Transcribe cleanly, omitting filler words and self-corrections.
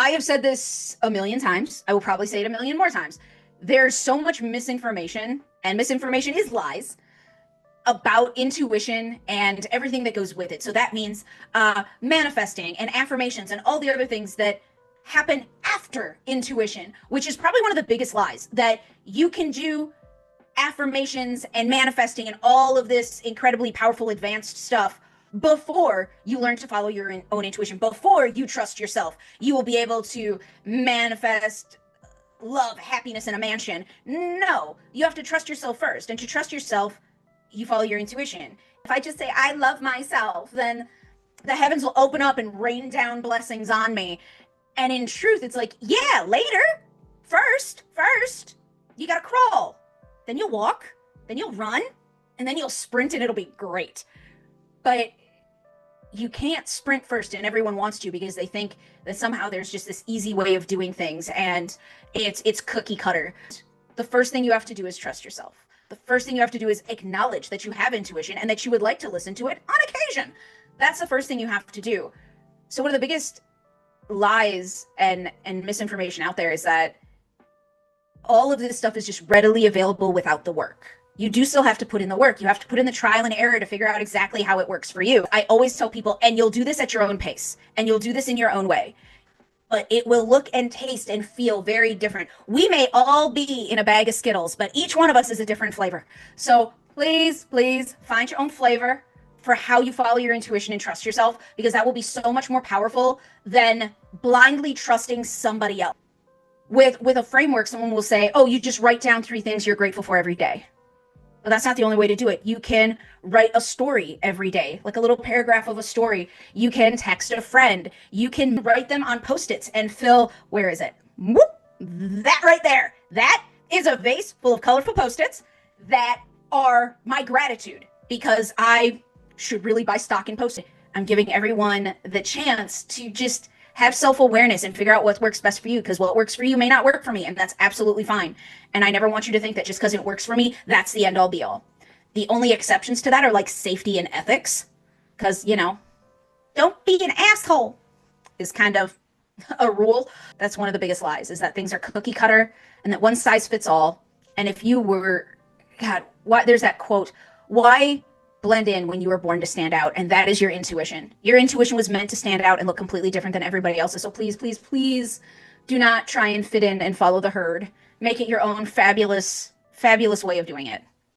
I have said this a million times. I will probably say it a million more times. There's so much misinformation, and misinformation is lies about intuition and everything that goes with it. So that means manifesting and affirmations and all the other things that happen after intuition, which is probably one of the biggest lies, that you can do affirmations and manifesting and all of this incredibly powerful advanced stuff before you learn to follow your own intuition, before you trust yourself. You will be able to manifest love, happiness in a mansion. No, you have to trust yourself first. And to trust yourself, you follow your intuition. If I just say, I love myself, then the heavens will open up and rain down blessings on me. And in truth, it's like, yeah, later. First, you gotta crawl. Then you'll walk, then you'll run, and then you'll sprint and it'll be great. But you can't sprint first, and everyone wants to because they think that somehow there's just this easy way of doing things and it's cookie cutter. The first thing you have to do is trust yourself. The first thing you have to do is acknowledge that you have intuition and that you would like to listen to it on occasion. That's the first thing you have to do. So one of the biggest lies and misinformation out there is that all of this stuff is just readily available without the work. You do still have to put in the work. You have to put in the trial and error to figure out exactly how it works for you. I always tell people, and you'll do this at your own pace, and you'll do this in your own way, but it will look and taste and feel very different. We may all be in a bag of Skittles, but each one of us is a different flavor. So please find your own flavor for how you follow your intuition and trust yourself, because that will be so much more powerful than blindly trusting somebody else. With a framework, someone will say, oh, you just write down 3 things you're grateful for every day. But that's not the only way to do it. You can write a story every day, like a little paragraph of a story. You can text a friend. You can write them on Post-its and fill, where is it? Whoop, that right there. That is a vase full of colorful Post-its that are my gratitude, because I should really buy stock in Post-it. I'm giving everyone the chance to just have self-awareness and figure out what works best for you, because what works for you may not work for me, and that's absolutely fine. And I never want you to think that just because it works for me, that's the end-all be-all. The only exceptions to that are like safety and ethics, because, don't be an asshole is kind of a rule. That's one of the biggest lies, is that things are cookie cutter and that one size fits all. And if you were, God, there's that quote, why blend in when you were born to stand out? And that is your intuition. Your intuition was meant to stand out and look completely different than everybody else's. So please do not try and fit in and follow the herd. Make it your own fabulous way of doing it.